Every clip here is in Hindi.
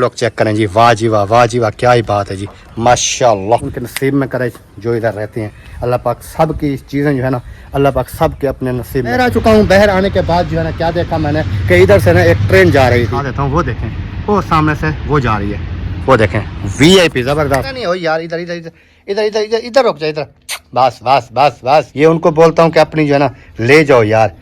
लोग चेक करें जी, वाह जी वाह, वाह जी वाह, क्या ही बात है जी, माशाल्लाह। उनके नसीब में करे जो इधर रहते हैं। अल्लाह पाक सब की चीज़ें जो है ना, अल्लाह पाक सब के अपने नसीब में। आ चुका हूँ बहर आने के बाद जो है ना, क्या देखा मैंने कि इधर से ना एक ट्रेन जा रही थी। आ देता हूँ, वो देखें, वो सामने से वो जा रही है, वो देखें, VIP जबरदस्त। नहीं हो यार, इधर इधर इधर इधर इधर इधर इधर रुक जाए, इधर बस बस बस बस। ये उनको बोलता हूँ कि अपनी जो है ना ले जाओ यार,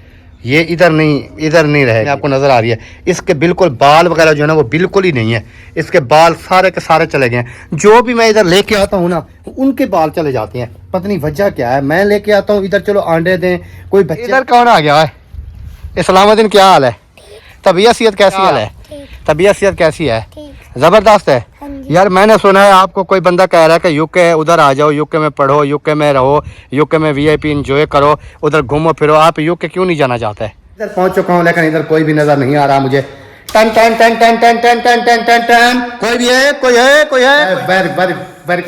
ये इधर नहीं रहेगा। आपको नजर आ रही है, इसके बिल्कुल बाल वगैरह जो है ना वो बिल्कुल ही नहीं है, इसके बाल सारे के सारे चले गए हैं। जो भी मैं इधर लेके आता हूँ ना, उनके बाल चले जाते हैं, पता नहीं वजह क्या है। मैं लेके आता हूँ इधर, चलो अंडे दें कोई बच्चे। इधर कौन आ गया है? इस्लामुद्दीन, क्या हाल है? तबीयत सेहत कैसी हाल है? तबीयत सेहत कैसी है? जबरदस्त है यार। मैंने सुना है आपको कोई बंदा कह रहा है कि यूके उधर आ जाओ, यूके में पढ़ो, यूके में रहो, यूके में VIP इंजॉय करो, उधर घूमो फिरो। आप यूके क्यों नहीं जाना चाहते? इधर पहुंच चुका हूँ लेकिन इधर कोई भी नजर नहीं आ रहा मुझे। टन टन टन टन टन टन टन टन टन टन, कोई भी है? कोई है? कोई है? वेरी वेरी वेरी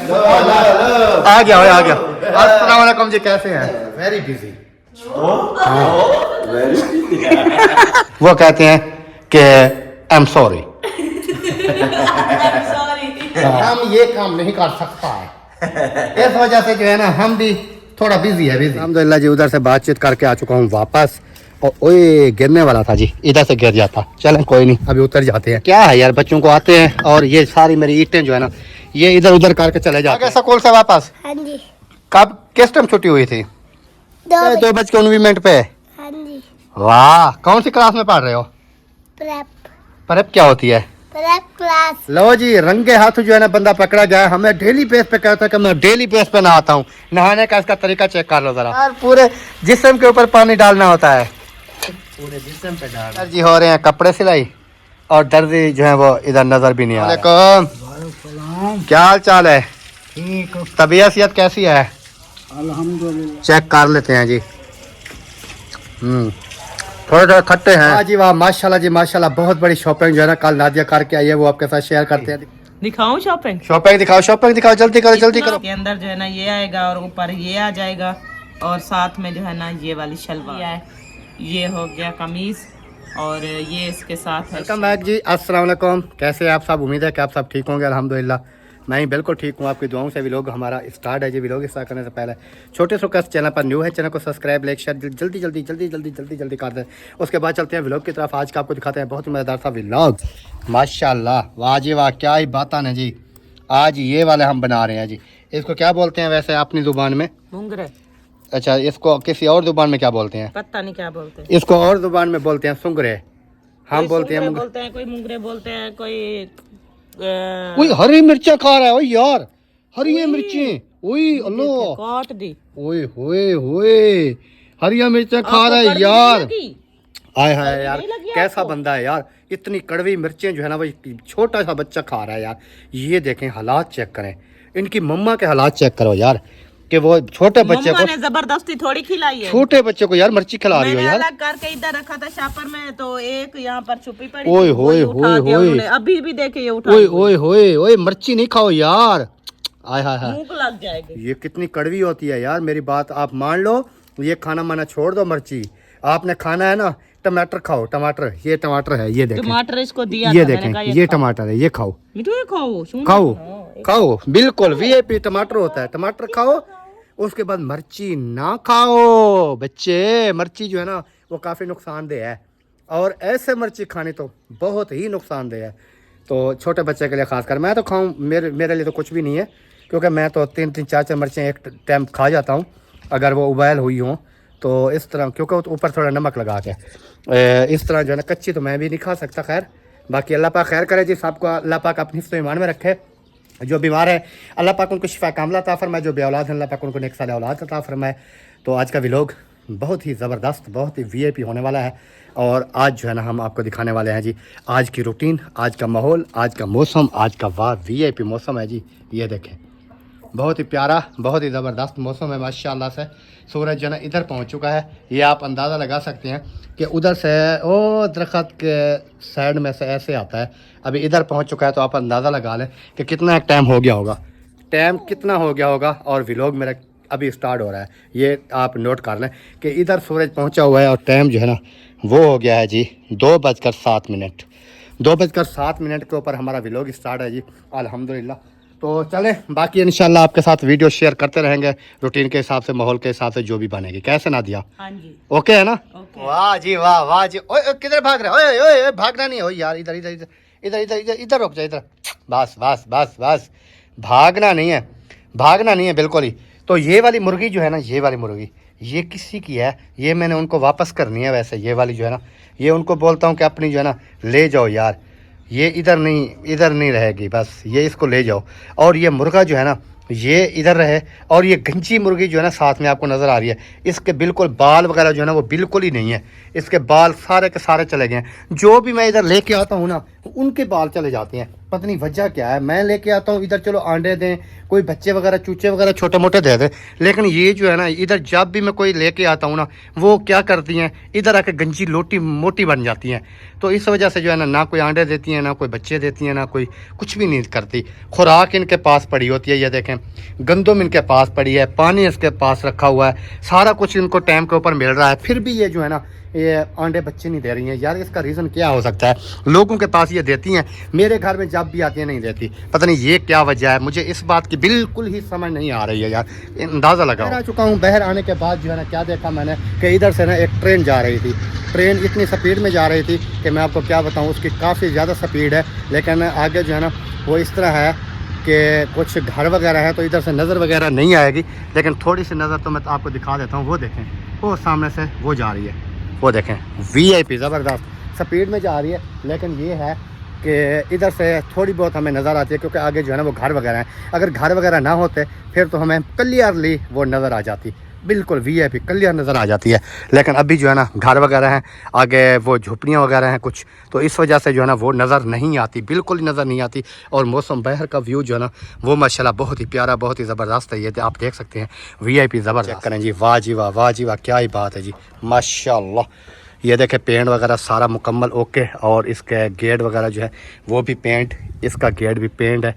आ गया आ गया। अस्सलाम वालेकुम जी, कैसे हैं? Very busy. वो कहते हैं कि आई एम सॉरी, हम ये काम नहीं कर सकता है, इस वजह से जो है ना हम भी थोड़ा बिजी है। अल्हम्दुलिल्लाह जी, उधर से बातचीत करके आ चुका हूँ वापस। और ओए गिरने वाला था जी, इधर से गिर जाता। चलें कोई नहीं, अभी उतर जाते हैं। क्या है यार, बच्चों को आते हैं और ये सारी मेरी ईंटें जो है ना, ये इधर उधर करके चले जाते हैं। स्कूल से वापस? हाँ जी। कब, किस टाइम छुट्टी हुई थी? 2:19 पे। हाँ जी। वाह, कौन सी क्लास में पढ़ रहे हो? प्रेप। प्रेप क्या होती है? Prep class. लो जी, रंगे हाथ जो है ना बंदा पकड़ा गया। हमें डेली बेस पे कहता है कि मैं डेली बेस पे नहाता हूँ। नहाने का इसका तरीका चेक कर लो जरा यार, पूरे जिस्म के ऊपर पानी डालना होता है, पूरे जिस्म पे डाल। सर जी हो रहे हैं कपड़े सिलाई, और दर्जी जो है वो इधर नजर भी नहीं आ रहा। क्या हाल चाल है? ठीक, तबीयत सेहत कैसी है? अल्हम्दुलिल्लाह। चेक कर लेते हैं जी। थोड़े थोड़े खट्टे हैं। हाँ जी वाह, माशाल्लाह जी माशाल्लाह। बहुत बड़ी शॉपिंग जो है ना कल नादिया करके आई है, वो आपके साथ शेयर करते हैं। दिखाऊं शॉपिंग? शॉपिंग दिखाओ, शॉपिंग दिखाओ, जल्दी करो जल्दी करो। के अंदर जो है ना ये आएगा और ऊपर ये आ जाएगा, और साथ में जो है ना ये वाली शलवार है, ये हो गया कमीज, और ये इसके साथ है। वेलकम बैक जी, अस्सलाम वालेकुम। कैसे हैं आप सब? उम्मीद है कि आप सब ठीक होंगे। अल्हम्दुलिल्लाह मैं ही बिल्कुल ठीक हूँ, आपकी दुआओं से। व्लॉग हमारा स्टार्ट है जी। व्लॉग स्टार्ट करने से पहले छोटे से कस चैनल पर न्यू है, चैनल को सब्सक्राइब, लाइक, शेयर जल्दी जल्दी जल्दी जल्दी जल्दी जल्दी कर दें। उसके बाद चलते हैं व्लॉग की तरफ। आज का आपको दिखाते हैं बहुत ही मज़ेदार सा व्लॉग। माशाल्लाह, वाह जी वाह, क्या ही बात है जी। आज ये वाले हम बना रहे हैं जी। इसको क्या बोलते हैं वैसे अपनी ज़ुबान में? मुंगरे। अच्छा, इसको किसी और ज़ुबान में क्या बोलते हैं? पता नहीं क्या बोलते हैं। इसको और ज़ुबान में बोलते हैं सुंगरे। हम बोलते हैं कोई मुंगरे बोलते हैं, कोई कोई हरी मिर्चा खा रहा है। ओए यार, हरी मिर्ची, ओए अल्लाह, काट दी। ओए होए होए, हरिया मिर्चा खा रहा है यार। आय हाय यार, कैसा बंदा है यार। इतनी कड़वी मिर्चें जो है ना वो छोटा सा बच्चा खा रहा है यार। ये देखें, हालात चेक करें, इनकी मम्मा के हालात चेक करो यार, कि वो छोटे बच्चे को जबरदस्ती थोड़ी खिलाई है। छोटे बच्चे को यार मिर्ची खिला रही हो यार। अलग करके इधर रखा था शापर में, तो एक यहाँ पर छुपी पड़ी। ओए होए होए होए, अभी भी देखे ये उठा। ओए ओए होए ओए, मिर्ची नहीं खाओ यार। आय हाय हाय, मुंह को लग जाएगी। ये कितनी कड़वी होती है यार। मेरी बात आप मान लो, ये खाना माना छोड़ दो, मिर्ची आपने खाना है ना, टमाटर खाओ। टमाटर, ये टमाटर है, ये देखें टमाटर इसको दिया ये था, देखें, ये टमाटर है, ये खाओ खाओ। खाओ, बिल्कुल VIP टमाटर होता है। टमाटर खाओ, उसके बाद मिर्ची ना खाओ बच्चे। मिर्ची जो है ना वो काफ़ी नुकसानदेह है, और ऐसे मिर्ची खानी तो बहुत ही नुकसानदेह है। तो छोटे बच्चे के लिए खास कर, मैं तो खाऊं, मेरे लिए तो कुछ भी नहीं है, क्योंकि मैं तो 3-3 4-4 मिर्चें एक टाइम खा जाता हूं, अगर वो उबाल हुई हों तो। इस तरह, क्योंकि ऊपर थोड़ा नमक लगा के इस तरह जो है ना, कच्ची तो मैं भी नहीं खा सकता। खैर, बाकी अल्लाह पाक खैर करे जी, सबको अल्लाह पाक अपनी हिफ्ज़ ईमान में रखे। जो बीमार है अल्लाह पाक उनको शिफा कामला अता फरमाए, जो बेऔलाद है अल्लाह पाक उनको नेक साले औलाद अता फरमाए। तो आज का व्लॉग बहुत ही ज़बरदस्त, बहुत ही VIP होने वाला है। और आज जो है ना हम आपको दिखाने वाले हैं जी आज की रूटीन, आज का माहौल, आज का मौसम, आज का वाह VIP मौसम है जी। ये देखें, बहुत ही प्यारा, बहुत ही ज़बरदस्त मौसम है माशाल्लाह से। सूरज जो है ना इधर पहुँच चुका है, ये आप अंदाज़ा लगा सकते हैं कि उधर से ओ दरख्त के साइड में से ऐसे आता है, अभी इधर पहुंच चुका है। तो आप अंदाज़ा लगा लें कि कितना टाइम हो गया होगा, टाइम कितना हो गया होगा। और व्लॉग मेरा अभी स्टार्ट हो रहा है, ये आप नोट कर लें कि इधर सूरज पहुंचा हुआ है, और टाइम जो है ना वो हो गया है जी 2:07। 2:07 के ऊपर हमारा व्लॉग स्टार्ट है जी, अल्हम्दुलिल्लाह। तो चलें, बाकी इंशाल्लाह आपके साथ वीडियो शेयर करते रहेंगे रूटीन के हिसाब से, माहौल के हिसाब से जो भी बनेगी। कैसे ना दिया? हाँ जी, ओके है ना? ओके। वाह जी वाह, वाह जी। ओए ओए, किधर भाग रहा है? ओए ओए ओए, भागना नहीं हो यार, इधर इधर इधर इधर इधर इधर इधर रुक जा, इधर। बस बस बस बस, भागना नहीं है, भागना नहीं है बिल्कुल ही। तो ये वाली मुर्गी जो है ना, ये वाली मुर्गी ये किसी की है, ये मैंने उनको वापस करनी है। वैसे ये वाली जो है ना, ये उनको बोलता हूँ कि अपनी जो है ना ले जाओ यार, ये इधर नहीं रहेगी, बस ये इसको ले जाओ। और ये मुर्गा जो है ना, ये इधर रहे। और ये गंजी मुर्गी जो है ना, साथ में आपको नज़र आ रही है, इसके बिल्कुल बाल वगैरह जो है ना वो बिल्कुल ही नहीं है, इसके बाल सारे के सारे चले गए हैं। जो भी मैं इधर लेके आता हूँ ना, उनके बाल चले जाते हैं, पता नहीं वजह क्या है। मैं लेके आता हूँ इधर, चलो अंडे दें, कोई बच्चे वगैरह चूचे वगैरह छोटे मोटे दे दें, लेकिन ये जो है ना इधर जब भी मैं कोई लेके आता हूँ ना, वो क्या करती हैं, इधर आके गंजी लोटी मोटी बन जाती हैं। तो इस वजह से जो है ना कोई अंडे देती हैं, ना कोई बच्चे देती हैं, ना कोई कुछ भी नहीं करती। खुराक इनके पास पड़ी होती है, ये देखें गंदम इनके पास पड़ी है, पानी इसके पास रखा हुआ है, सारा कुछ इनको टाइम के ऊपर मिल रहा है, फिर भी ये जो है ना ये अंडे बच्चे नहीं दे रही हैं। यार इसका रीज़न क्या हो सकता है? लोगों के पास ये देती हैं, मेरे घर में जब भी आती है नहीं देती, पता नहीं ये क्या वजह है, मुझे इस बात की बिल्कुल ही समझ नहीं आ रही है यार, अंदाज़ा लगाओ। आ चुका हूँ, बाहर आने के बाद जो है ना क्या देखा मैंने कि इधर से ना एक ट्रेन जा रही थी। ट्रेन इतनी स्पीड में जा रही थी कि मैं आपको क्या बताऊँ, उसकी काफ़ी ज़्यादा स्पीड है, लेकिन आगे जो है ना वो इस तरह है कि कुछ घर वगैरह है, तो इधर से नज़र वगैरह नहीं आएगी, लेकिन थोड़ी सी नज़र तो मैं आपको दिखा देता हूँ। वो देखें, वो सामने से वो जा रही है, वो देखें VIP ज़बरदस्त स्पीड में जा रही है। लेकिन ये है कि इधर से थोड़ी बहुत हमें नज़र आती है, क्योंकि आगे जो है ना वो घर वगैरह हैं। अगर घर वगैरह ना होते फिर तो हमें क्लियरली वो नज़र आ जाती, बिल्कुल VIP क्लियर नज़र आ जाती है। लेकिन अभी जो है ना घर वगैरह हैं, आगे वो झोपड़ियाँ वगैरह हैं कुछ, तो इस वजह से जो है ना वो नज़र नहीं आती, बिल्कुल ही नज़र नहीं आती। और मौसम बाहर का व्यू जो है ना वो माशाल्लाह बहुत ही प्यारा, बहुत ही ज़बरदस्त है। ये आप देख सकते हैं VIP ज़बरदस्त करें जी, वाह जी वाह, वाह जी वाह, क्या ही बात है जी, माशाल्लाह। ये देखें पेंट वगैरह सारा मुकम्मल ओके, और इसके गेट वगैरह जो है वो भी पेंट, इसका गेट भी पेंट है,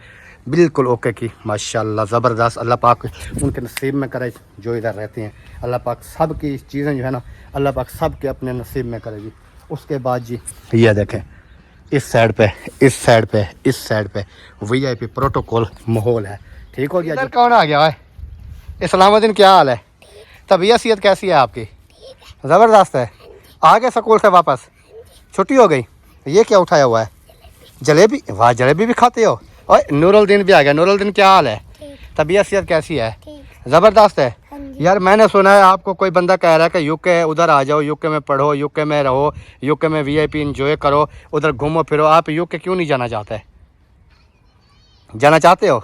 बिल्कुल ओके की, माशाल्लाह ज़बरदस्त। अल्लाह पाक उनके नसीब में करे जो इधर रहते हैं, अल्लाह पाक सब की चीज़ें जो है ना अल्लाह पाक सब के अपने नसीब में करे जी। उसके बाद जी ये देखें इस साइड पे, इस साइड पे, इस साइड पे VIP प्रोटोकॉल माहौल है। ठीक हो गया जी। कौन आ गया है? इस्लामुद्दीन, क्या हाल है? तबीयत सेहत कैसी है आपकी? ज़बरदस्त है। आ गए स्कूल से वापस? छुट्टी हो गई? ये क्या उठाया हुआ है? जलेबी? वाह, जलेबी भी खाते हो? और नूरुद्दीन भी आ गया। नूरुद्दीन, क्या हाल है? तबीयत सेहत कैसी है? ज़बरदस्त है। यार मैंने सुना है आपको कोई बंदा कह रहा है कि UK उधर आ जाओ, UK में पढ़ो, UK में रहो, UK में VIP इंजॉय करो, उधर घूमो फिरो। आप UK क्यों नहीं जाना चाहते? जाना चाहते हो?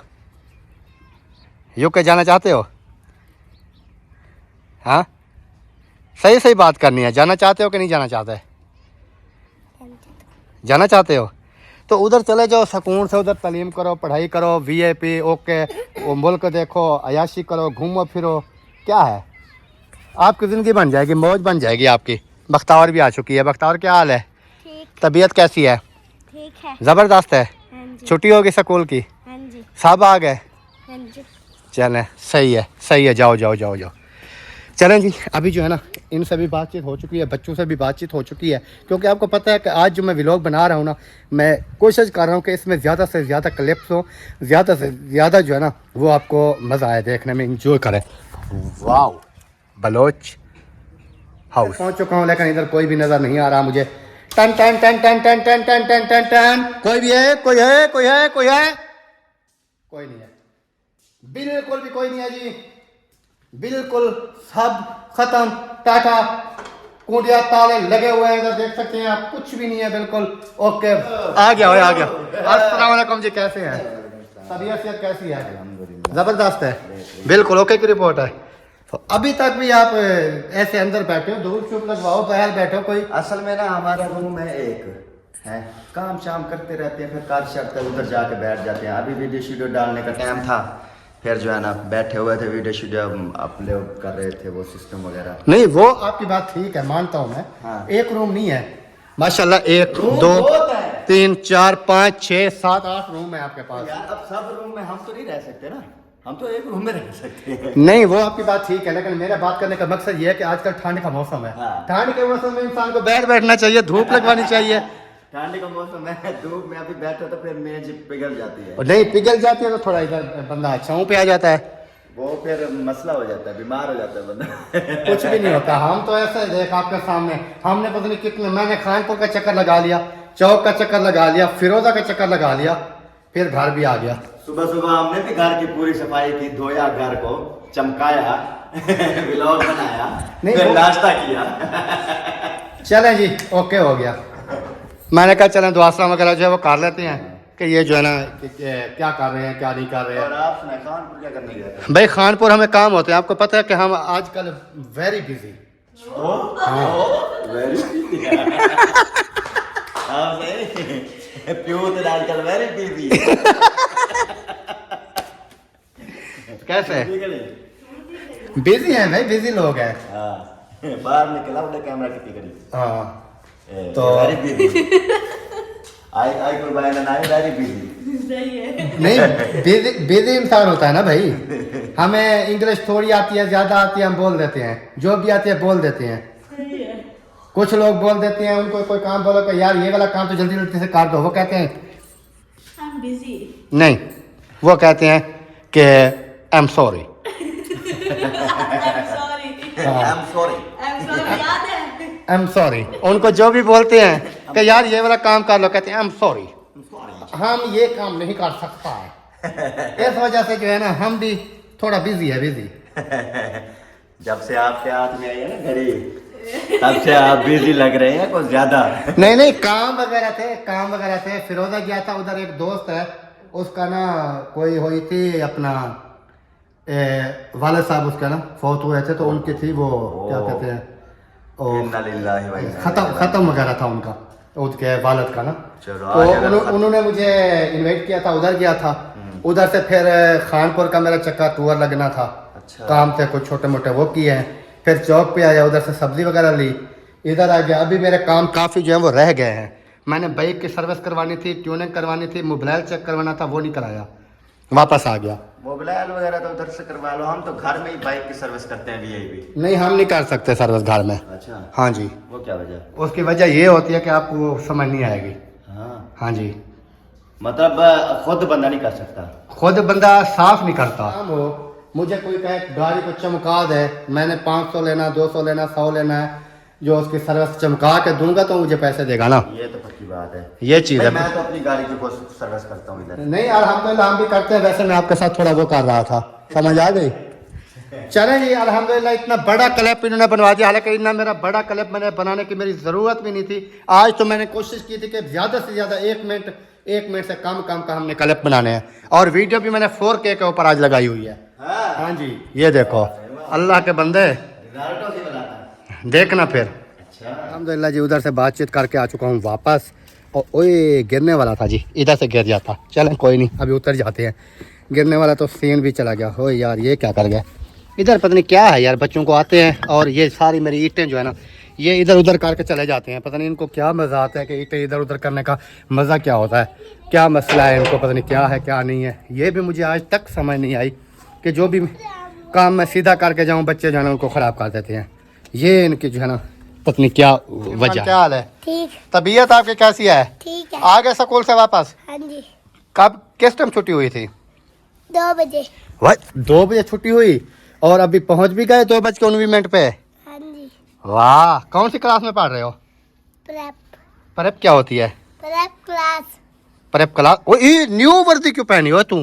UK जाना चाहते हो? हाँ, सही सही बात करनी है। जाना चाहते हो कि नहीं जाना चाहते? जाना चाहते हो तो उधर चले जाओ, सुकून से उधर तालीम करो, पढ़ाई करो, VIP ओके, वो मुल्क देखो, अयाशी करो, घूमो फिरो, क्या है, आपकी ज़िंदगी बन जाएगी, मौज बन जाएगी आपकी। बख्तावर भी आ चुकी है। बख्तावर, क्या हाल है? ठीक तबीयत कैसी है? ठीक है। ज़बरदस्त है। हाँ जी, छुट्टी होगी स्कूल की? हाँ जी, सब आ गए? हाँ जी। चलें, सही है, सही है, जाओ जाओ जाओ जाओ। चलें जी, अभी जो है ना इनसे भी बातचीत हो चुकी है, बच्चों से भी बातचीत हो चुकी है, क्योंकि आपको पता है कि आज जो मैं व्लॉग बना रहा हूँ ना, मैं कोशिश कर रहा हूँ कि इसमें ज़्यादा से ज़्यादा क्लिप्स हो, ज़्यादा से ज़्यादा जो है ना वो आपको मज़ा आए, देखने में इंजॉय करें। वाह, बलोच हाउस पहुँच चुका हूँ, लेकिन इधर कोई भी नज़र नहीं आ रहा मुझे। टन टन टन टन टन टन टन टन टन टन, कोई भी है? कोई है? कोई है? कोई है? कोई नहीं है, बिल्कुल भी कोई नहीं है जी, बिल्कुल सब खत्म, टाटा, कुंडिया ताले लगे हुए हैं, इधर देख सकते हैं आप, कुछ भी नहीं है, बिल्कुल ओके। आ गया आ गया। अस्सलाम वालेकुम जी, कैसे हैं? तबीयत सेहत कैसी है? ज़बरदस्त है, बिल्कुल ओके की रिपोर्ट है। तो अभी तक भी आप ऐसे अंदर बैठे हो, धूप चुप लगवाओ, बाहर बैठो कोई? असल में ना हमारा रूम है एक है, काम शाम करते रहते हैं, फिर कार शर्त उधर जाके बैठ जाते हैं। अभी वीडियो शीडियो डालने का टाइम था, फिर जो है ना बैठे हुए थे, वीडियो शीडियो अपलोड कर रहे थे, वो सिस्टम वगैरह। नहीं, वो आपकी बात ठीक है, मानता हूँ मैं। हाँ। एक रूम नहीं है माशाल्लाह, 1 2 3 4 5 6 7 8 रूम है आपके पास। यार अब सब रूम में हम तो नहीं रह सकते ना, हम तो एक रूम में रह सकते हैं। नहीं, वो आपकी बात ठीक है, लेकिन मेरा बात करने का मकसद ये है कि आजकल ठंड का मौसम है। हाँ। ठंड के मौसम में इंसान को बैठना चाहिए, धूप लगवानी चाहिए, ठंड का मौसम है, धूप में अभी बैठो तो फिर मेज पिघल जाती है, और नहीं पिघल जाती है तो थोड़ा इधर बंदा छाँव पे आ जाता है, वो फिर मसला हो जाता है, बीमार हो जाता है बंदा। कुछ भी नहीं होता। हम तो ऐसा ही देख आपके सामने, हमने पता नहीं कितने, मैंने खानपुर का चक्कर लगा लिया, चौक का चक्कर लगा लिया, फिरोजा का चक्कर लगा लिया, फिर घर भी आ गया। सुबह सुबह हमने भी घर की पूरी सफाई की, धोया घर को, चमकाया, व्लॉग बनाया, नहीं, फिर वो- नाश्ता किया। चलें जी, ओके हो गया। मैंने कहा चलें दुआ सलाम वगैरह जो है वो कर लेते हैं कि ये जो है ना क्या कर रहे हैं क्या नहीं कर रहे और हैं। आप सुनाए खानपुर क्या करने गए थे? भाई खानपुर हमें काम होते हैं, आपको पता है कि हम आजकल वेरी बिजी। प्यूत आजकल वेरी बिजी। कैसे बिजी हैं भाई, बिजी लोग हैं। बाहर निकला उधर कैमरा कितनी करी हाँ तो वेरी बिजी। आई कोई बाय ना वेरी बिजी। नहीं, बिजी बिजी इंसान होता है ना भाई। हमें इंग्लिश थोड़ी आती है, ज्यादा आती है, हम बोल देते हैं, जो भी आती है बोल देते हैं। कुछ लोग बोल देते हैं, उनको कोई काम बोलो कि यार ये वाला काम तो जल्दी जल्दी से कर दो, वो कहते हैं नहीं, वो कहते हैं कि I am sorry. I am sorry. I am sorry, उनको जो भी बोलते हैं कि यार ये वाला काम कर लो, कहते हैं आई एम सॉरी, हम ये काम नहीं कर सकता है। इस वजह से जो है ना हम भी थोड़ा बिजी है, बिजी। जब से आपके हाथ में आई है ना घड़ी, तब से आप बिजी लग रहे हैं कुछ ज्यादा। नहीं नहीं, काम वगैरह थे। फिरोजा गया था, उधर एक दोस्त है, उसका ना कोई हुई थी अपना वाले साहब उसका ना फौत हुए थे, तो उनकी थी वो क्या कहते हैं इन्ना लिल्लाहि व इन्ना खत्म वगैरह था उनका, उनके वालद का ना। चलो, तो आज अगर उन्होंने मुझे इनवाइट किया था, उधर गया था। उधर से फिर खानपुर का मेरा चक्का टूर लगना था, अच्छा। काम थे कुछ छोटे मोटे, वो किए हैं। फिर चौक पे आया, उधर से सब्जी वगैरह ली, इधर आ गया। अभी मेरे काम काफ़ी जो है वो रह गए हैं। मैंने बाइक की सर्विस करवानी थी, ट्यूनिंग करवानी थी, मोबाइल चेक करवाना था, वो नहीं कराया, वापस आ गया। मोबाइल वगैरह तो उधर से करवा लो, हम तो घर में ही बाइक की सर्विस करते हैं वीआईपी। नहीं, हम नहीं कर सकते सर्विस घर में। अच्छा, हाँ जी, वो क्या वजह? उसकी वजह ये होती है कि आपको समझ नहीं आएगी। हाँ, हाँ जी, मतलब खुद बंदा नहीं कर सकता। खुद बंदा साफ नहीं करता। मुझे कोई कहे गाड़ी को चमका दे, मैंने 500 लेना, 200 लेना, 100 लेना है, जो उसकी सर्विस चमका के दूंगा तो मुझे पैसे देगा ना। ये तो पक्की बात है। ये चीज़ है। मैं तो अपनी गाड़ी की खुद सर्विस करता हूँ इधर। नहीं यार, हम भी करते हैं, वैसे मैं आपके साथ थोड़ा वो कर रहा था, समझ आ गई। चले जी, अल्हम्दुलिल्लाह इतना बड़ा क्लिप इन्होंने बनवा दिया। हालांकि इतना मेरा बड़ा क्लिप मैंने बनाने की मेरी ज़रूरत भी नहीं थी। आज तो मैंने कोशिश की थी कि ज़्यादा से ज़्यादा 1 मिनट से कम का हमने क्लिप बनाने हैं, और वीडियो भी मैंने 4K के ऊपर आज लगाई हुई है। हाँ जी, ये देखो अल्लाह के बंदे, देखना फिर। अल्हम्दुलिल्लाह जी, उधर से बातचीत करके आ चुका हूँ वापस, और ओए गिरने वाला था जी, इधर से गिर जाता। चलें कोई नहीं, अभी उतर जाते हैं। गिरने वाला तो सीन भी चला गया। हो यार, ये क्या कर गया इधर, पता नहीं क्या है यार। बच्चों को आते हैं और ये सारी मेरी ईंटें जो है ना, ये इधर उधर करके चले जाते हैं। पता नहीं इनको क्या मज़ा आता है कि ईंटें इधर उधर करने का मज़ा क्या होता है, क्या मसला है इनको, पता नहीं क्या है क्या नहीं है। ये भी मुझे आज तक समझ नहीं आई कि जो भी काम मैं सीधा करके जाऊँ, बच्चे जो है ना उनको ख़राब कर देते हैं। ये इनकी जो है ना पता नहीं क्या वजह। क्या हाल है? ठीक तबीयत आपकी कैसी है? ठीक है। आ गए स्कूल से वापस? हाँ जी, कब, किस टाइम छुट्टी हुई थी? 2 बजे। वह 2 बजे छुट्टी हुई और अभी पहुंच भी गए 2:19 पे। हाँ जी, वाह, कौन सी क्लास में पढ़ रहे हो? प्रेप प्रेप क्या होती है? Prep class. Prep class. ओ ये न्यू वर्दी क्यों पहनी हो तू?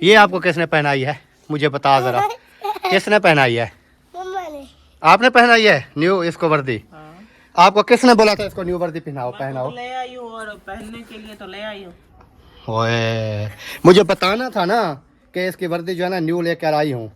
ये आपको किसने पहनाई है, मुझे बता जरा, किसने पहनाई है? मम्मा ने। आपने पहनाई है न्यू इसको वर्दी? आपको किसने बोला था इसको न्यू वर्दी पहनाओ पहनाओ? ले आई हूँ, और पहनने के लिए तो ले आई हूँ। ओए, मुझे बताना था ना कि इसकी वर्दी जो है ना न्यू लेकर आई हूँ,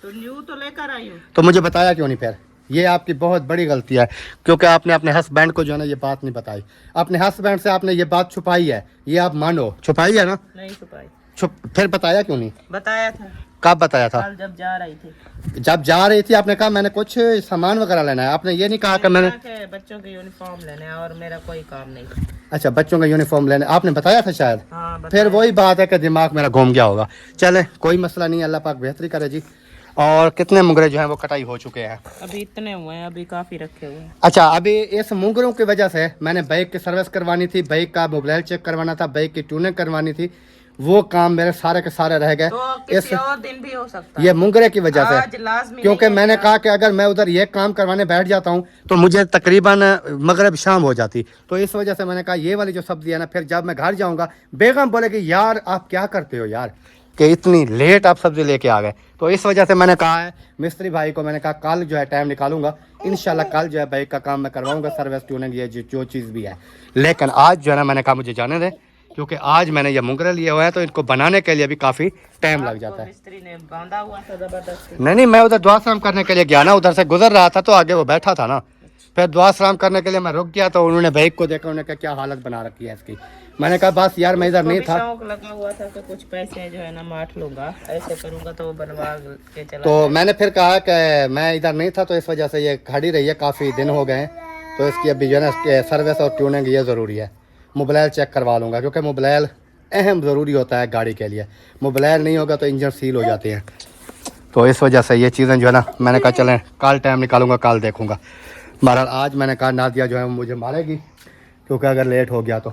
तो न्यू तो लेकर आई हूँ। तो मुझे बताया क्यों नहीं फिर? ये आपकी बहुत बड़ी गलती है, क्योंकि आपने अपने हस्बैंड को जो है ना ये बात नहीं बताई। अपने हस्बैंड से आपने ये बात छुपाई है, ये आप मानो, छुपाई है ना? नहीं छुपाई। फिर बताया क्यों नहीं? बताया था कब बताया था? कल जब जा रही थी। जब जा रही थी आपने कहा मैंने कुछ सामान वगैरह लेना है, आपने ये नहीं कहा कि मैंने। के बच्चों के यूनिफॉर्म लेने हैं और मेरा कोई काम नहीं। अच्छा, बच्चों का यूनिफॉर्म लेने आपने बताया था शायद। हाँ, फिर वही बात है कि दिमाग मेरा घूम गया होगा। चले कोई मसला नहीं, अल्लाह पाक बेहतरी करे जी। और कितने मुंगरे जो हैं वो कटाई हो चुके हैं? अभी इतने हुए हैं, अभी काफी रखे हुए हैं। अच्छा, अभी इस मुंगरों की वजह से मैंने बाइक की सर्विस करवानी थी, बाइक का मोबाइल चेक करवाना था, बाइक की ट्यूनिंग करवानी थी, वो काम मेरे सारे के सारे रह गए तो किसी और दिन भी हो सकता है, ये मुंगरे की वजह आज से। लाजमी क्योंकि नहीं है मैंने कि कहा कि अगर मैं उधर ये काम करवाने बैठ जाता हूँ तो मुझे तकरीबन मगरब शाम हो जाती, तो इस वजह से मैंने कहा ये वाली जो सब्जी है ना, फिर जब मैं घर जाऊँगा बेगम बोलेगी यार आप क्या करते हो यार, कि इतनी लेट आप सब्जी लेके आ गए। तो इस वजह से मैंने कहा है मिस्त्री भाई को, मैंने कहा कल जो है टाइम निकालूंगा, इंशाल्लाह कल जो है बाइक का काम मैं करवाऊंगा, सर्विस ट्यूनिंग ये जो चीज़ भी है। लेकिन आज जो है ना मैंने कहा मुझे जाने दें, क्योंकि आज मैंने ये मुंगरे लिए हुए हैं तो इनको बनाने के लिए भी काफ़ी टाइम लग जाता है। मिस्त्री ने बांधा हुआ था जबरदस्ती। नहीं, मैं उधर दुआ सलाम करने के लिए गया ना, उधर से गुजर रहा था तो आगे वो बैठा था ना, फिर दुआ सलाम करने के लिए मैं रुक गया तो उन्होंने बाइक को देखा, उन्होंने कहा क्या हालत बना रखी है इसकी। मैंने कहा बस यार मैं इधर नहीं था, शौक लगा हुआ था कि कुछ पैसे जो है ना मार लूंगा, ऐसे करूंगा तो वो बनवा के चला। तो मैंने फिर कहा कि मैं इधर नहीं था तो इस वजह से ये खड़ी रही है, काफ़ी दिन हो गए हैं, तो इसकी अभी जो है ना सर्विस और ट्यूनिंग ये ज़रूरी है। मोबाइल चेक करवा लूँगा क्योंकि मोबाइल अहम ज़रूरी होता है गाड़ी के लिए, मोबाइल नहीं होगा तो इंजन सील हो जाते हैं। तो इस वजह से ये चीज़ें जो है ना मैंने कहा चलें कल टाइम निकालूंगा, कल देखूंगा। बहरहाल आज मैंने कहा नादिया जो है मुझे मारेगी क्योंकि अगर लेट हो गया तो।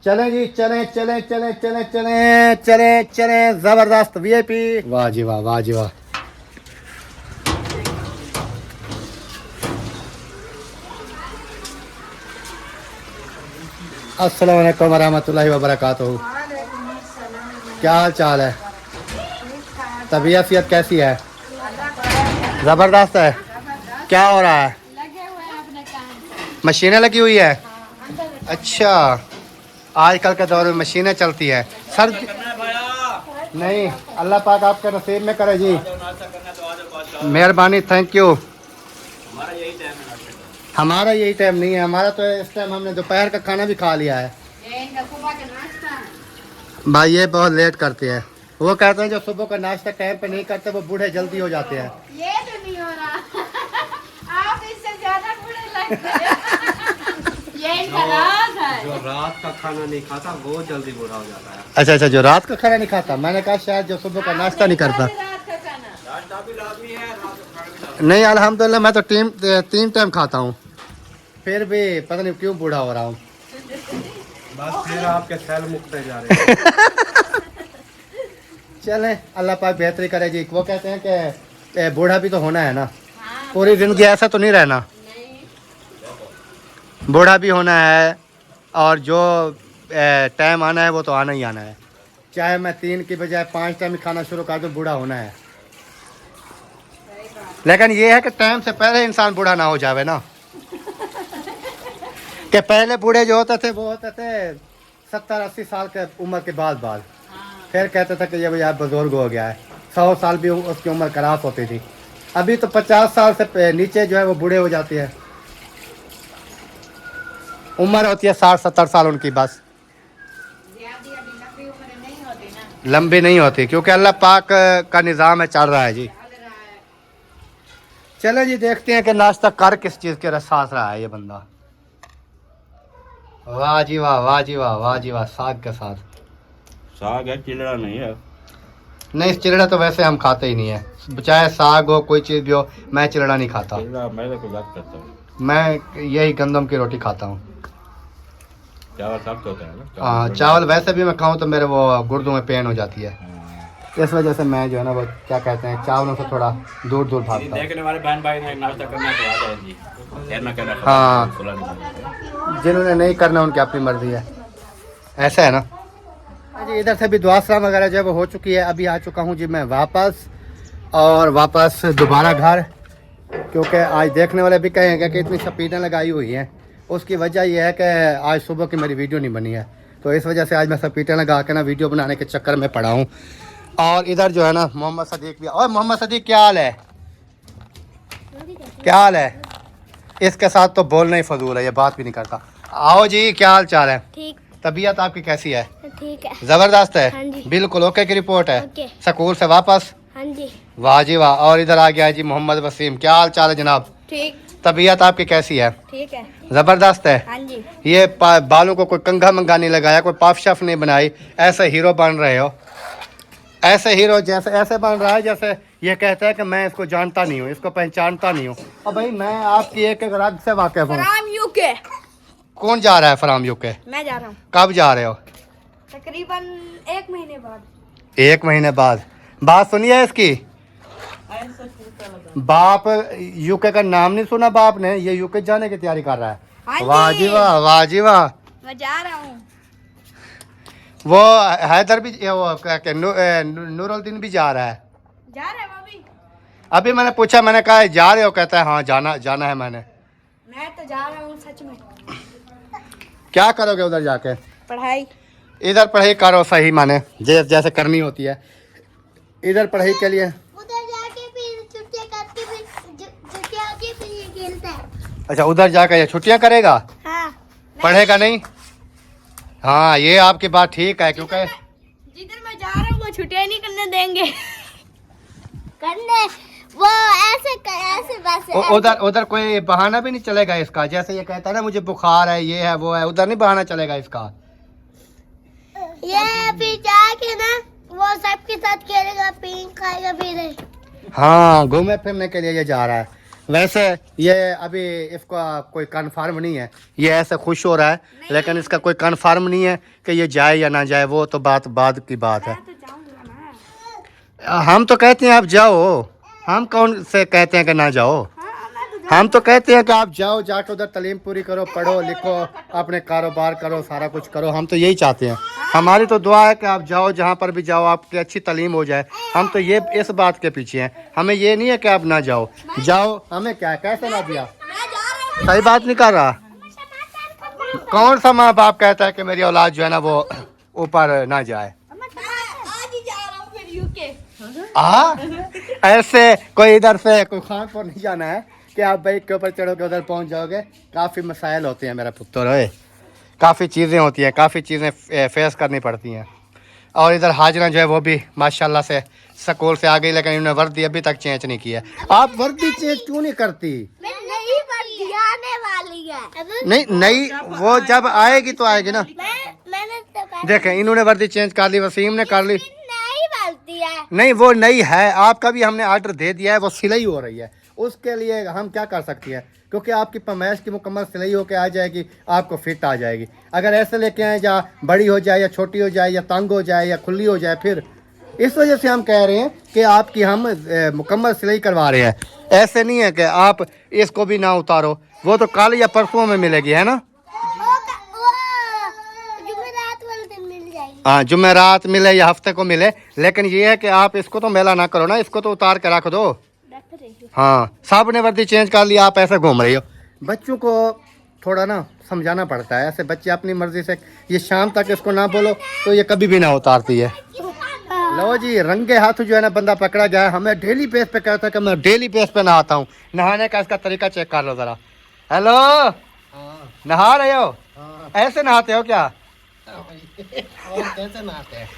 चलें जी, चलें चलें चलें चलें चलें चलें चलें, ज़बरदस्त VIP। वाह जी वाह, वाह जी वाह। अस्सलाम वालेकुम रहमतुल्लाहि व बरकातुहू। क्या हाल चाल है? तबीयत सेहत कैसी है? ज़बरदस्त है। क्या हो रहा है? मशीनें लगी हुई है? अच्छा, आजकल के दौर में मशीनें चलती है सर। नहीं, अल्लाह पाक आपके नसीब में करे जी, मेहरबानी, थैंक यू। हमारा यही टाइम नहीं है, हमारा तो इस टाइम हमने दोपहर का खाना भी खा लिया है। भाई ये बहुत लेट करते हैं, वो कहते हैं जो सुबह का नाश्ता टाइम पे नहीं करते वो बूढ़े जल्दी हो जाते हैं। ये तो नहीं हो रहा, आप इससे ज्यादा बूढ़े लगते हैं। ये इनका राज है। जो रात का खाना नहीं खाता वो जल्दी बूढ़ा हो जाता है। अच्छा अच्छा, जो रात का खाना नहीं खाता, मैंने कहा शायद जो सुबह का नाश्ता नहीं करता। रात का खाना नहीं अल्हम्दुलिल्लाह मैं तो तीन टाइम खाता हूँ, फिर भी पता नहीं क्यों बूढ़ा हो रहा हूँ। बस फिर आपके सेल मुकते जा रहे हैं। चलें अल्लाह पाक बेहतरी करे जी। वो कहते हैं कि बूढ़ा भी तो होना है ना, पूरी जिंदगी ऐसा तो नहीं रहना, बूढ़ा भी होना है और जो टाइम आना है वो तो आना ही आना है। चाहे मैं 3 की बजाय 5 टाइम ही खाना शुरू कर दूँ, बूढ़ा होना है। लेकिन ये है कि टाइम से पहले इंसान बूढ़ा ना हो जावे ना, कि पहले बूढ़े जो होते थे वो होते थे 70-80 साल के उम्र के बाद फिर कहते थे कि ये भैया बुजुर्ग हो गया है, 100 साल भी उसकी उम्र खराब होती थी। अभी तो 50 साल से नीचे जो है वो बूढ़े हो जाते हैं, उम्र होती है 60-70 साल उनकी, बस लंबी नहीं होती क्योंकि अल्लाह पाक का निज़ाम है, चल रहा है जी। चलो जी देखते हैं कि नाश्ता कर किस चीज़ के साथ रहा है ये बंदा। वाह जी वाह, वाह जी वाह, वाह जी वाह। साग के साथ साग है, चिलड़ा नहीं है। नहीं, चिलड़ा तो वैसे हम खाते ही नहीं है, चाहे साग हो कोई चीज़ भी हो, मैं चिलड़ा नहीं खाता। चिलड़ा मैं तो बात करता हूँ, मैं यही गंदम की रोटी खाता हूँ। चावल सख्त होता है ना। हाँ, चावल वैसे भी मैं खाऊँ तो मेरे वो गुर्दों में पेन हो जाती है, इस वजह से मैं जो है ना वो क्या कहते हैं चावलों से थोड़ा दूर दूर भागता हूँ। देखने वाले बहन भाई ने नाश्ता करना तो आ जाए जी, करना हाँ, जिन्होंने नहीं करना उनकी अपनी मर्जी है, ऐसा है ना जी। इधर से भी दुआ सलाम वगैरह जब हो चुकी है, अभी आ चुका हूँ जी मैं वापस, और वापस दोबारा घर, क्योंकि आज देखने वाले भी कहेंगे कि इतनी स्पीडें लगाई हुई हैं। उसकी वजह यह है कि आज सुबह की मेरी वीडियो नहीं बनी है, तो इस वजह से आज मैं स्पीडें लगा के ना वीडियो बनाने के चक्कर में पड़ा हूँ। और इधर जो है ना मोहम्मद सदीक भी, और मोहम्मद सदीक क्या हाल है? क्या हाल है? इसके साथ तो बोलना ही फजूल है, ये बात भी नहीं करता। आओ जी, क्या हाल चाल है? ठीक तबीयत आपकी कैसी है? ठीक है। जबरदस्त है? हाँ जी। बिल्कुल ओके की रिपोर्ट है? ओके। स्कूल से वापस? हाँ जी। वाह जी वाह। और इधर आ गया है जी मोहम्मद वसीम, क्या हाल चाल है जनाब? ठीक तबीयत आपकी कैसी है? ठीक है। जबरदस्त है? हाँ जी। ये बालों को कोई कंघा मंगा नहीं लगाया, कोई पाफ शफ नहीं बनाई, ऐसे हीरो बन रहे हो। ऐसे हीरो जैसे ऐसे बन रहा है जैसे ये कहता है कि मैं इसको जानता नहीं हूँ, इसको पहचानता नहीं हूँ। अब भाई मैं आपकी एक एक राज्य से वाकिफ हूँ। फराम यूके। कौन जा रहा है फराम यूके? मैं जा रहा हूँ कब जा रहे हो? तकरीबन 1 महीने बाद। 1 महीने बाद। बात सुनिए इसकी, बाप यूके का नाम नहीं सुना बाप ने, ये यूके जाने की तैयारी कर रहा है। हाँ वाह जी वाह, वाह जी वाह। मैं जा रहा हूँ। वो हैदर भी वो क्या क्या नूरुद्दीन भी जा रहा है। जा रहे हैं वो भी। अभी मैंने पूछा, मैंने कहा जा रहे हो? कहता है हाँ जाना है मैंने। मैं तो जा रहा हूँ सच में। क्या करोगे उधर जाके? पढ़ाई। इधर पढ़ाई करो सही माने जैसे करनी होती है। इधर पढ़ाई के लिए उधर जाके फिर छुट्टियां करके फिर छुट्टियां होती फिर ये खेलता है। अच्छा, उधर जाकर ये छुट्टियां करेगा, हाँ। पढ़ेगा नहीं। हाँ ये आपकी बात ठीक है, क्योंकि जिधर मैं जा रहा हूँ वो छुट्टियां नहीं करने देंगे। करने वो ऐसे बस उधर कोई बहाना भी नहीं चलेगा इसका। जैसे ये कहता है ना मुझे बुखार है, ये है वो है, उधर नहीं बहाना चलेगा इसका। ये फिर जाके ना वो सबके साथ खेलेगा, पिंक खाएगा फिर। हाँ घूमने फिरने के लिए ये जा रहा है। वैसे ये अभी इसका कोई कन्फर्म नहीं है, ये ऐसे खुश हो रहा है, लेकिन इसका कोई कन्फर्म नहीं है कि ये जाए या ना जाए, वो तो बात बाद की बात है। तो जाऊंगा ना। हम तो कहते हैं आप जाओ, हम कौन से कहते हैं कि ना जाओ? हम तो कहते हैं कि आप जाओ, जाकर उधर तालीम पूरी करो, पढ़ो लिखो, अपने कारोबार करो, सारा कुछ करो। हम तो यही चाहते हैं, हमारी तो दुआ है कि आप जाओ, जहाँ पर भी जाओ आपकी अच्छी तालीम हो जाए। हम तो ये इस बात के पीछे हैं, हमें ये नहीं है कि आप ना जाओ। जाओ, हमें क्या है, कैसे ना दिया? सही बात नहीं कर रहा। कौन सा माँ बाप कहता है कि मेरी औलाद जो है ना वो ऊपर ना जाए? आज ही जा रहा हूँ फिर यूके। ऐसे कोई इधर से कोई खानपुर नहीं जाना है कि आप बाइक के ऊपर चढ़ोगे उधर पहुंच जाओगे। काफ़ी मसाइल होते हैं मेरा पुत्र, है काफ़ी चीज़ें होती हैं, काफ़ी चीज़ें फेस करनी पड़ती हैं। और इधर हाजरा जो है वो भी माशाल्लाह से स्कूल से आ गई, लेकिन इन्होंने वर्दी अभी तक चेंज नहीं की है। आप वर्दी चेंज क्यों नहीं करती? नहीं वर्दी आने वाली है। नहीं नहीं, वो जब आएगी तो आएगी ना। मैंने तो कहा देखें इन्होंने वर्दी चेंज कर ली, वसीम ने कर ली। नहीं वर्दी है। नहीं वो नई है, आपका भी हमने ऑर्डर दे दिया है, वो सिलाई हो रही है। उसके लिए हम क्या कर सकती हैं, क्योंकि आपकी पैमाइश की मुकम्मल सिलाई होकर आ जाएगी, आपको फिट आ जाएगी। अगर ऐसे लेके आए या बड़ी हो जाए या छोटी हो जाए या तंग हो जाए या खुली हो जाए, फिर इस वजह से हम कह रहे हैं कि आपकी हम मुकम्मल सिलाई करवा रहे हैं। ऐसे नहीं है कि आप इसको भी ना उतारो, वो तो कल या परसों में मिलेगी, है ना? जुमेरात वाले दिन मिल जाएगी। हाँ जुमेरात मिले या हफ्ते को मिले, लेकिन ये है कि आप इसको तो मेला ना करो ना, इसको तो उतार के रख दो। हाँ सब ने वर्दी चेंज कर लिया, आप ऐसे घूम रही हो। बच्चों को थोड़ा ना समझाना पड़ता है, ऐसे बच्चे अपनी मर्जी से, ये शाम तक इसको ना बोलो तो ये कभी भी ना उतारती है। लो जी रंगे हाथ जो है ना बंदा पकड़ा गया है। हमें डेली बेस पे कहता है कि मैं डेली बेस पे नहाता हूँ। नहाने का इसका तरीका चेक कर लो जरा। हेलो नहा रहे हो? ऐसे नहाते हो क्या? और कैसे नहाते हैं?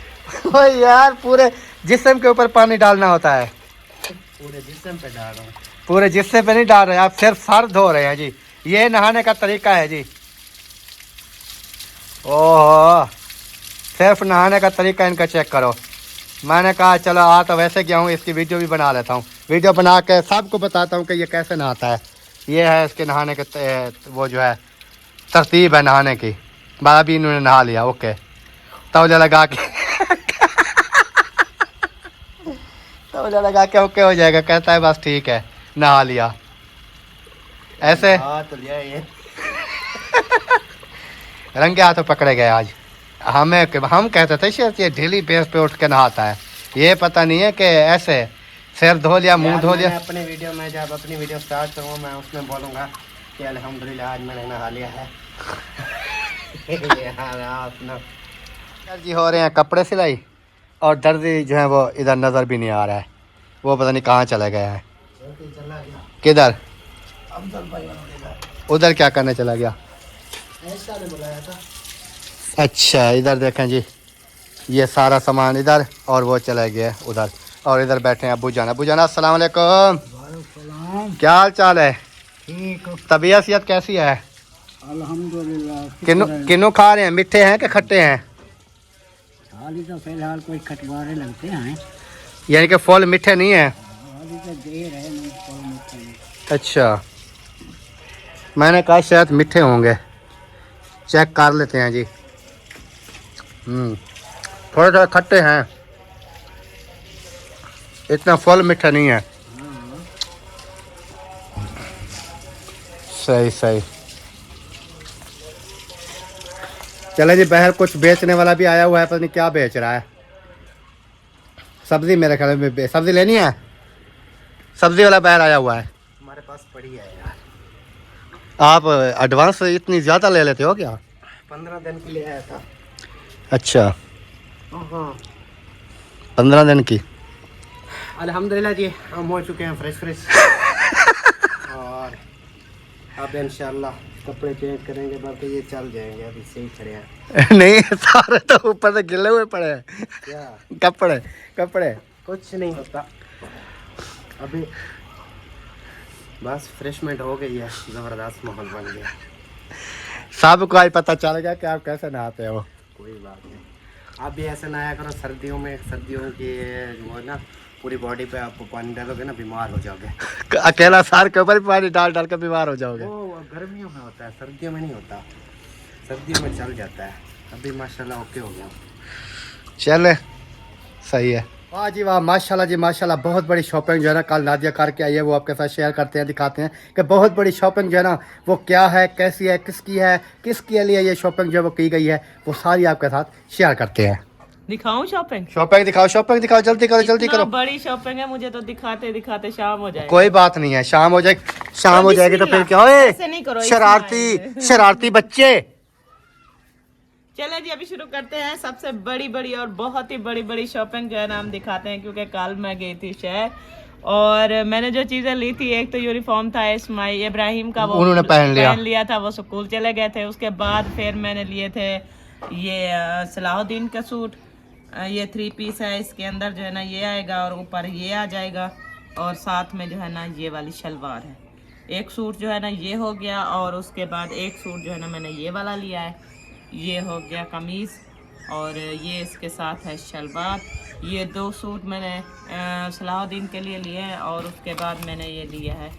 ओ यार पूरे जिस्म के ऊपर पानी डालना होता है। पूरे जिस्म पे डाल रहा हूँ। पूरे जिस्से पे नहीं डाल रहे, आप सिर्फ सर धो रहे हैं जी। ये नहाने का तरीका है जी। ओह सिर्फ नहाने का तरीका इनका चेक करो। मैंने कहा चलो आ तो वैसे गया हूँ, इसकी वीडियो भी बना लेता हूँ, वीडियो बना के सबको बताता हूँ कि ये कैसे नहाता है। ये है इसके नहाने के वो जो है तरतीब है नहाने की। अभी इन्होंने नहा लिया, ओके तौलिया लगा के तौलिया लगा के ओके हो जाएगा। कहता है बस ठीक है नहा लिया। ऐसे हाँ तो लिया ये। रंगे हाथों पकड़े गए आज। हम कहते थे शायद ये डेली बेस पे उठ के नहाता है, ये पता नहीं है कि ऐसे सिर धो लिया मुंह धो लिया। अपने वीडियो में जब अपनी वीडियो स्टार्ट करूँ मैं उसमें बोलूँगा कि अल्हम्दुलिल्लाह आज मैंने नहा लिया है। अपना जी हो रहे हैं कपड़े सिलाई, और दर्जी जो है वो इधर नज़र भी नहीं आ रहा है, वो पता नहीं कहाँ चला गया है। किधर? उधर क्या करने चला गया? अच्छा इधर देखें जी, ये सारा सामान इधर और वो चला गया उधर, और इधर बैठे हैं अब्बू जान। अब्बू जान अस्सलाम वालेकुम, क्या हाल चाल है? ठीक तबीयत सेहत कैसी है? अल्हम्दुलिल्लाह। किन्नू खा रहे हैं, मीठे हैं कि खट्टे हैं? हाली तो फिलहाल कोई खटवारे लगते हैं, यानी कि फल मीठे नहीं है। हाली तो देर है, नहीं कोई नहीं। अच्छा, मैंने कहा शायद मीठे होंगे, चेक कर लेते हैं जी। थोड़े थोड़े खट्टे हैं, इतना फल मीठा नहीं है। सही सही। चले जी, बाहर कुछ बेचने वाला भी आया हुआ है, पता नहीं क्या बेच रहा है। सब्जी मेरे ख्याल में सब्जी लेनी है, सब्जी वाला बाहर आया हुआ है। हमारे पास पड़ी है यार। आप एडवांस इतनी ज़्यादा ले लेते हो क्या? 15 दिन के लिए आया था। अच्छा, हाँ 15 दिन की। अल्हम्दुलिल्लाह जी, हम हो चुके हैं फ्रेश और अब इंशाल्लाह कपड़े चेंज करेंगे, बाकी ये चल जाएंगे, अभी सही खड़े हैं। नहीं, सारे तो ऊपर से गिले हुए पड़े हैं। क्या कपड़े कपड़े कुछ नहीं होता, अभी बस फ्रेशमेंट हो गई है, ज़बरदस्त माहौल बन गया। सबको आज पता चल गया कि आप कैसे नहाते हो। कोई बात नहीं, आप भी ऐसे नहाया करो सर्दियों में, सर्दियों की वो ना पूरी बॉडी पे आप पानी डालोगे ना, बीमार हो जाओगे। अकेला सार के ऊपर पानी डाल डाल के बीमार हो जाओगे। वो गर्मियों में होता है, सर्दियों में नहीं होता, सर्दियों में चल जाता है। अभी माशाल्लाह ओके हो गया। चले, सही है। वाह जी वाह, माशाल्लाह जी माशाल्लाह। बहुत बड़ी शॉपिंग जो है ना कल नादिया करके आई है, वो आपके साथ शेयर करते हैं, दिखाते हैं कि बहुत बड़ी शॉपिंग जो है ना वो क्या है, कैसी है, किसके लिए ये शॉपिंग जो है वो की गई है, वो सारी आपके साथ शेयर करते हैं। दिखाऊं शॉपिंग? शॉपिंग दिखाओ, शॉपिंग दिखाओ, जल्दी करो जल्दी इतना करो। बड़ी शॉपिंग है, मुझे तो दिखाते दिखाते शाम हो जाएगी। कोई बात नहीं है, शाम हो जाए, शाम हो जाएगी तो फिर क्या? ऐसे नहीं करो, ओए इसमें शरारती शरारती बच्चे। चले जी, अभी शुरू करते हैं। सबसे बड़ी और बहुत ही बड़ी शॉपिंग जो है ना हम दिखाते हैं, क्योंकि कल मैं गई थी शहर और मैंने जो चीजें ली थी, एक तो यूनिफॉर्म था इस्माइल इब्राहिम का, वो उन्होंने पहन लिया था, वो स्कूल चले गए थे। उसके बाद फिर मैंने लिए थे ये सलाहुद्दीन का सूट, ये 3 पीस है, इसके अंदर जो है ना ये आएगा और ऊपर ये आ जाएगा, और साथ में जो है ना ये वाली शलवार है। एक सूट जो है ना ये हो गया, और उसके बाद एक सूट जो है ना मैंने ये वाला लिया है, ये हो गया कमीज़, और ये इसके साथ है शलवार। ये 2 सूट मैंने सलाहुद्दीन के लिए लिए हैं, और उसके बाद मैंने ये लिया है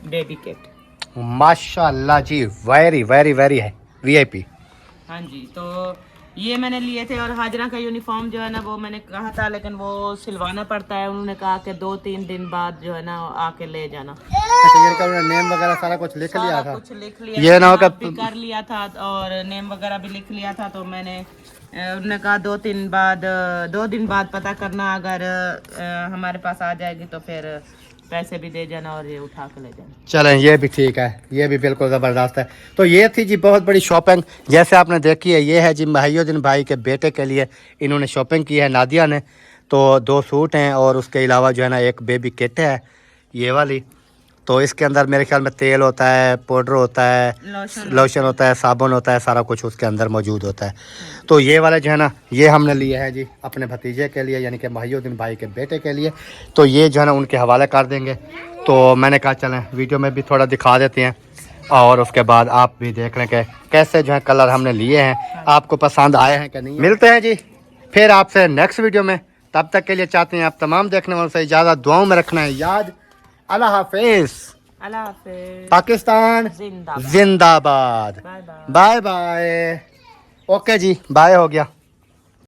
बेबी किट। माशाल्लाह जी, वेरी वेरी वेरी है VIP। हाँ जी, तो ये मैंने लिए थे। और हाजरा का यूनिफॉर्म जो है ना वो मैंने कहा था, लेकिन वो सिलवाना पड़ता है, उन्होंने कहा कि 2-3 दिन बाद जो है ना आके ले जाना। अच्छा, ये का नेम वगैरह सारा कुछ लिख लिया था? कुछ लिख लिया, ये ना हो कि भी कर लिया था और नेम वगैरह भी लिख लिया था। तो मैंने उन्होंने कहा 2 दिन बाद पता करना, अगर हमारे पास आ जाएगी तो फिर पैसे भी दे जाना और ये उठा के ले जाना। चलें, ये भी ठीक है, ये भी बिल्कुल ज़बरदस्त है। तो ये थी जी बहुत बड़ी शॉपिंग, जैसे आपने देखी है। ये है जी महियुद्दीन भाई के बेटे के लिए इन्होंने शॉपिंग की है नादिया ने। तो 2 सूट हैं और उसके अलावा जो है ना एक बेबी किट है ये वाली। तो इसके अंदर मेरे ख्याल में तेल होता है, पाउडर होता है, लोशन होता है, साबुन होता है, सारा कुछ उसके अंदर मौजूद होता है। तो ये वाले जो है ना ये हमने लिए हैं जी अपने भतीजे के लिए, यानी कि महियुद्दीन भाई के बेटे के लिए। तो ये जो है ना उनके हवाले कर देंगे। तो मैंने कहा चलें वीडियो में भी थोड़ा दिखा देते हैं, और उसके बाद आप भी देख लें कि कैसे जो है कलर हमने लिए हैं, आपको पसंद आए हैं कि नहीं। मिलते हैं जी फिर आपसे नेक्स्ट वीडियो में, तब तक के लिए चाहते हैं आप तमाम देखने वालों से इजाज़त, दुआओं में रखना है याद। अल्लाह हाफिज़। अल्लाह हाफिज़। पाकिस्तान जिंदाबाद। जिंदाबाद। Bye bye. Bye bye. Okay जी, बाय हो गया।